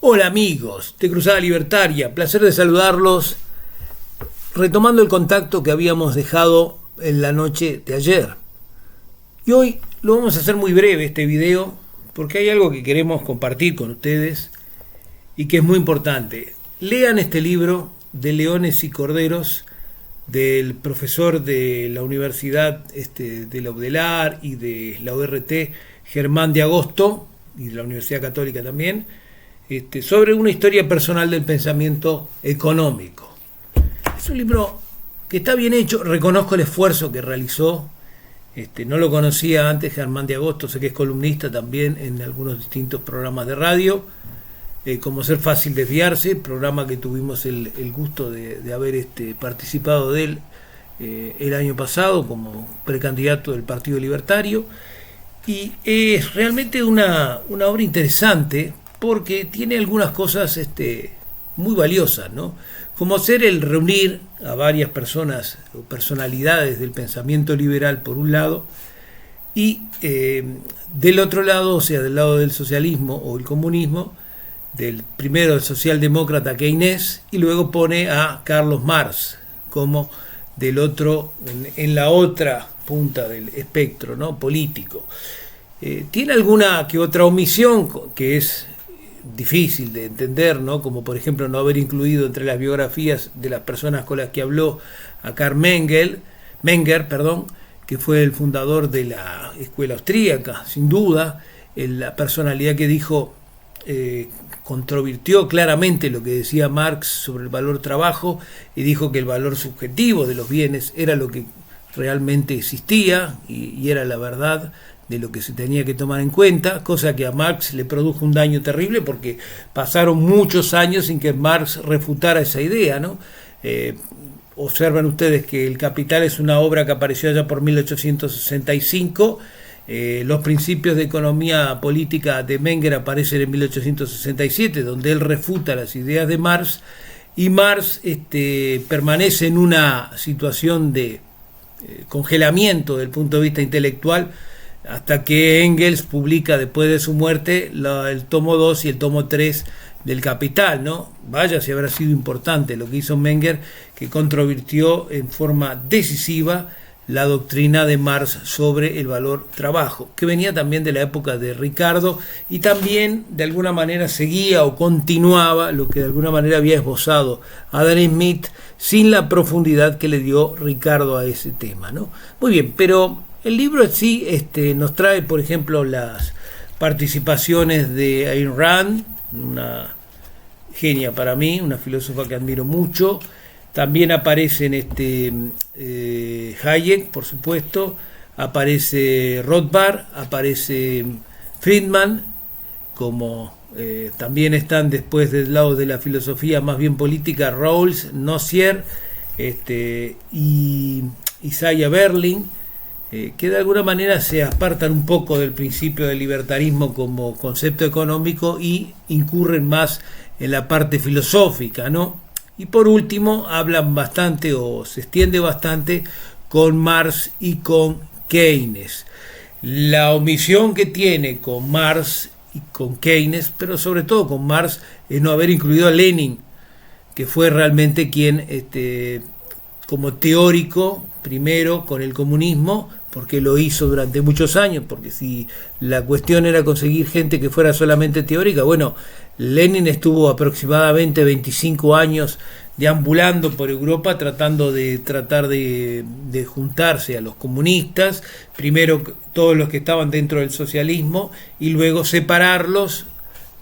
Hola amigos de Cruzada Libertaria, placer de saludarlos, retomando el contacto que habíamos dejado en la noche de ayer. Y hoy lo vamos a hacer muy breve este video, porque hay algo que queremos compartir con ustedes y que es muy importante. Lean este libro de Leones y Corderos del profesor de la Universidad de la UDELAR y de la URT, Germán de Agosto, y de la Universidad Católica también, sobre una historia personal del pensamiento económico. Es un libro que está bien hecho, reconozco el esfuerzo que realizó, no lo conocía antes, Germán de Agosto, sé que es columnista también en algunos distintos programas de radio, como Ser Fácil Desviarse, programa que tuvimos el gusto de haber participado de él el año pasado como precandidato del Partido Libertario, y es realmente una obra interesante, porque tiene algunas cosas muy valiosas, ¿no? Como ser el reunir a varias personas o personalidades del pensamiento liberal por un lado, y del otro lado, o sea, del lado del socialismo o el comunismo, primero el socialdemócrata Keynes, y luego pone a Carlos Marx como del otro, en la otra punta del espectro, ¿no?, político. Tiene alguna que otra omisión que es difícil de entender, ¿no?, como por ejemplo no haber incluido entre las biografías de las personas con las que habló a Karl Menger, que fue el fundador de la escuela austríaca, sin duda, la personalidad que dijo, controvirtió claramente lo que decía Marx sobre el valor trabajo, y dijo que el valor subjetivo de los bienes era lo que realmente existía y era la verdad de lo que se tenía que tomar en cuenta, cosa que a Marx le produjo un daño terrible, porque pasaron muchos años sin que Marx refutara esa idea, ¿no? Observan ustedes que El Capital es una obra que apareció allá por 1865, los principios de economía política de Menger aparecen en 1867, donde él refuta las ideas de Marx, y Marx permanece en una situación de congelamiento desde el punto de vista intelectual, hasta que Engels publica después de su muerte el tomo 2 y el tomo 3 del Capital, ¿no? Vaya si habrá sido importante lo que hizo Menger, que controvirtió en forma decisiva la doctrina de Marx sobre el valor trabajo, que venía también de la época de Ricardo, y también de alguna manera seguía o continuaba lo que de alguna manera había esbozado Adam Smith, sin la profundidad que le dio Ricardo a ese tema, ¿no? Muy bien, pero el libro en sí nos trae, por ejemplo, las participaciones de Ayn Rand, una genia para mí, una filósofa que admiro mucho. También aparecen Hayek, por supuesto, aparece Rothbard, aparece Friedman, como también están después del lado de la filosofía más bien política Rawls, Nozier y Isaiah Berlin, que de alguna manera se apartan un poco del principio del libertarismo como concepto económico y incurren más en la parte filosófica, ¿no? Y por último hablan bastante o se extiende bastante con Marx y con Keynes. La omisión que tiene con Marx y con Keynes, pero sobre todo con Marx, es no haber incluido a Lenin, que fue realmente quien como teórico, primero con el comunismo, porque lo hizo durante muchos años, porque si la cuestión era conseguir gente que fuera solamente teórica, bueno, Lenin estuvo aproximadamente 25 años deambulando por Europa tratando de juntarse a los comunistas, primero todos los que estaban dentro del socialismo, y luego separarlos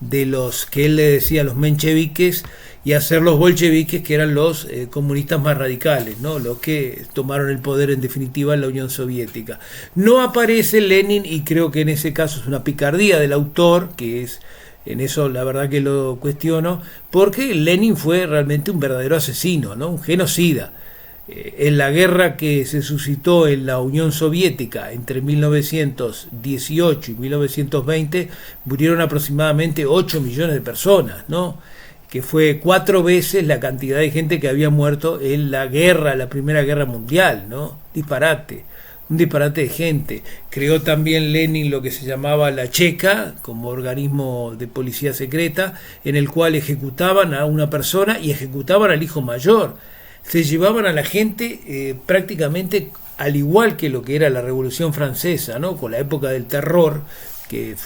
de los que él le decía los mencheviques, y hacer los bolcheviques, que eran los comunistas más radicales, ¿no?, los que tomaron el poder en definitiva en la Unión Soviética. No aparece Lenin, y creo que en ese caso es una picardía del autor, que es, en eso la verdad que lo cuestiono, porque Lenin fue realmente un verdadero asesino, ¿no?, un genocida. En la guerra que se suscitó en la Unión Soviética entre 1918 y 1920 murieron aproximadamente 8 millones de personas, ¿no?, que fue 4 veces la cantidad de gente que había muerto en la guerra, la Primera Guerra Mundial, ¿no? Disparate. un disparate de gente. Creó también Lenin lo que se llamaba la Cheka, como organismo de policía secreta, en el cual ejecutaban a una persona y ejecutaban al hijo mayor. Se llevaban a la gente prácticamente al igual que lo que era la Revolución Francesa, ¿no? Con la época del terror, que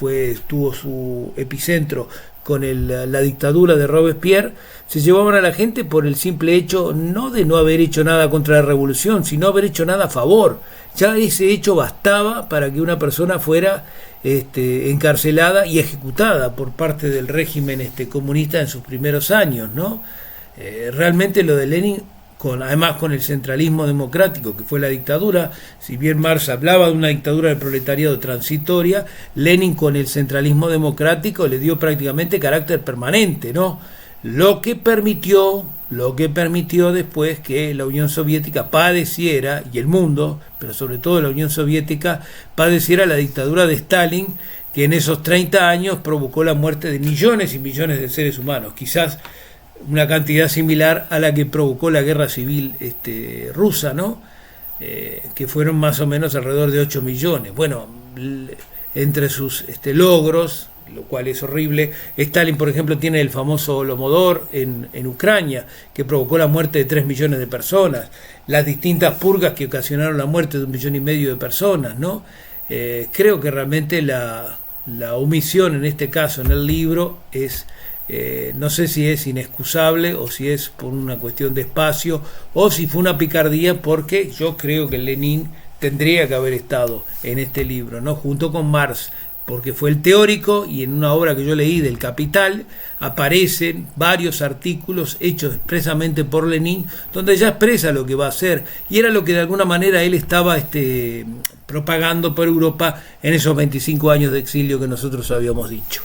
tuvo su epicentro con la dictadura de Robespierre. Se llevaban a la gente por el simple hecho no de no haber hecho nada contra la revolución, sino haber hecho nada a favor. Ya ese hecho bastaba para que una persona fuera encarcelada y ejecutada por parte del régimen comunista en sus primeros años, ¿no? Realmente lo de Lenin, además con el centralismo democrático que fue la dictadura, si bien Marx hablaba de una dictadura del proletariado transitoria, Lenin con el centralismo democrático le dio prácticamente carácter permanente, ¿no? Lo que permitió después que la Unión Soviética padeciera, y el mundo, pero sobre todo la Unión Soviética, padeciera la dictadura de Stalin, que en esos 30 años provocó la muerte de millones y millones de seres humanos, quizás una cantidad similar a la que provocó la guerra civil rusa, ¿no? Que fueron más o menos alrededor de 8 millones. Bueno, entre sus logros, lo cual es horrible, Stalin, por ejemplo, tiene el famoso Holodomor en Ucrania, que provocó la muerte de 3 millones de personas, las distintas purgas que ocasionaron la muerte de 1,5 millones de personas, ¿no? Creo que realmente la omisión en este caso en el libro es... no sé si es inexcusable o si es por una cuestión de espacio o si fue una picardía, porque yo creo que Lenin tendría que haber estado en este libro, ¿no? Junto con Marx, porque fue el teórico, y en una obra que yo leí del Capital aparecen varios artículos hechos expresamente por Lenin, donde ya expresa lo que va a hacer, y era lo que de alguna manera él estaba propagando por Europa en esos 25 años de exilio que nosotros habíamos dicho.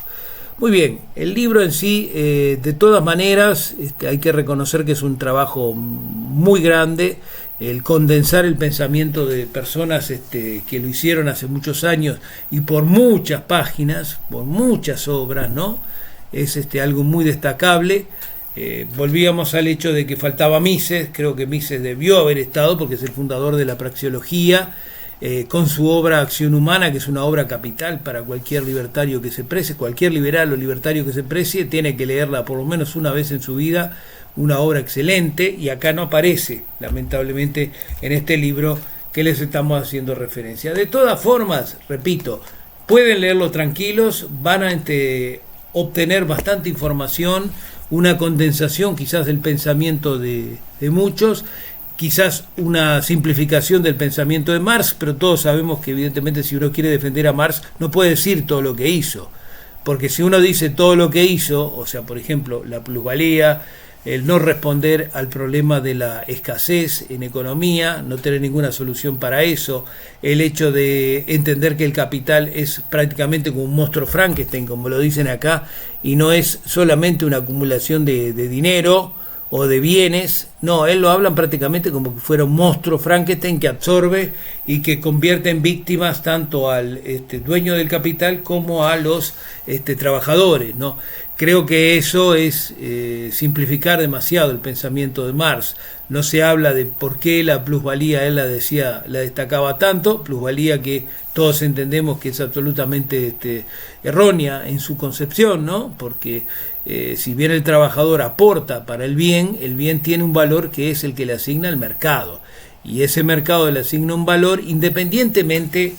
Muy bien, el libro en sí, de todas maneras, hay que reconocer que es un trabajo muy grande, el condensar el pensamiento de personas que lo hicieron hace muchos años y por muchas páginas, por muchas obras, ¿no? Es algo muy destacable. Volvíamos al hecho de que faltaba Mises. Creo que Mises debió haber estado porque es el fundador de la praxeología, con su obra Acción Humana, que es una obra capital para cualquier libertario que se precie, cualquier liberal o libertario que se precie, tiene que leerla por lo menos una vez en su vida, una obra excelente, y acá no aparece, lamentablemente, en este libro que les estamos haciendo referencia. De todas formas, repito, pueden leerlo tranquilos, van a obtener bastante información, una condensación quizás del pensamiento de muchos, quizás una simplificación del pensamiento de Marx, pero todos sabemos que evidentemente si uno quiere defender a Marx no puede decir todo lo que hizo, porque si uno dice todo lo que hizo, o sea, por ejemplo, la plusvalía, el no responder al problema de la escasez en economía, no tener ninguna solución para eso, el hecho de entender que el capital es prácticamente como un monstruo Frankenstein, como lo dicen acá, y no es solamente una acumulación de dinero o de bienes, no, él lo hablan prácticamente como que fuera un monstruo Frankenstein que absorbe y que convierte en víctimas tanto al dueño del capital como a los trabajadores, ¿no? Creo que eso es simplificar demasiado el pensamiento de Marx. No se habla de por qué la plusvalía, él la destacaba tanto, plusvalía que todos entendemos que es absolutamente errónea en su concepción, ¿no? Porque si bien el trabajador aporta para el bien tiene un valor que es el que le asigna el mercado, y ese mercado le asigna un valor independientemente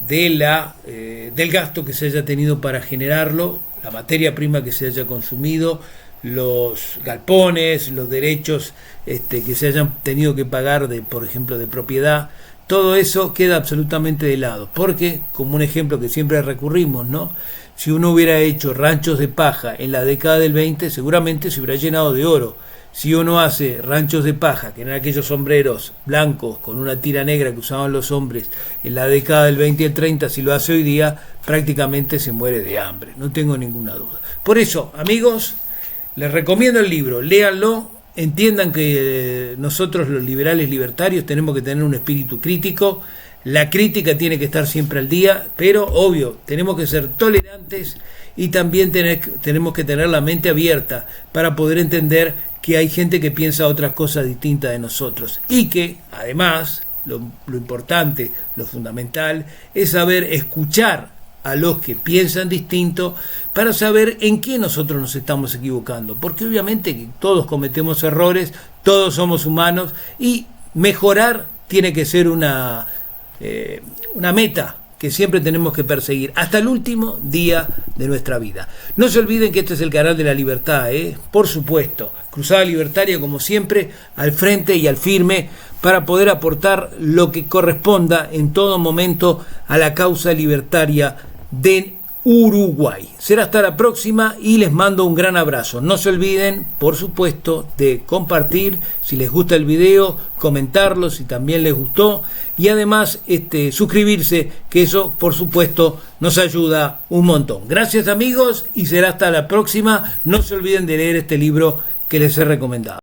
de del gasto que se haya tenido para generarlo, la materia prima que se haya consumido, los galpones, los derechos que se hayan tenido que pagar, por ejemplo, de propiedad. Todo eso queda absolutamente de lado, porque, como un ejemplo que siempre recurrimos, ¿no? Si uno hubiera hecho ranchos de paja en la década del 20, seguramente se hubiera llenado de oro. Si uno hace ranchos de paja, que eran aquellos sombreros blancos con una tira negra que usaban los hombres en la década del 20 y el 30, si lo hace hoy día, prácticamente se muere de hambre, no tengo ninguna duda. Por eso, amigos, les recomiendo el libro, léanlo, entiendan que nosotros los liberales libertarios tenemos que tener un espíritu crítico, la crítica tiene que estar siempre al día, pero obvio, tenemos que ser tolerantes y también tenemos que tener la mente abierta para poder entender que hay gente que piensa otras cosas distintas de nosotros y que además lo importante, lo fundamental, es saber escuchar a los que piensan distinto para saber en qué nosotros nos estamos equivocando, porque obviamente todos cometemos errores, todos somos humanos y mejorar tiene que ser una meta que siempre tenemos que perseguir hasta el último día de nuestra vida. No se olviden que este es el canal de la libertad, por supuesto, Cruzada Libertaria como siempre, al frente y al firme para poder aportar lo que corresponda en todo momento a la causa libertaria de Uruguay. Será hasta la próxima y les mando un gran abrazo. No se olviden, por supuesto, de compartir si les gusta el video, comentarlo si también les gustó y además suscribirse, que eso por supuesto nos ayuda un montón. Gracias amigos y será hasta la próxima. No se olviden de leer este libro que les he recomendado.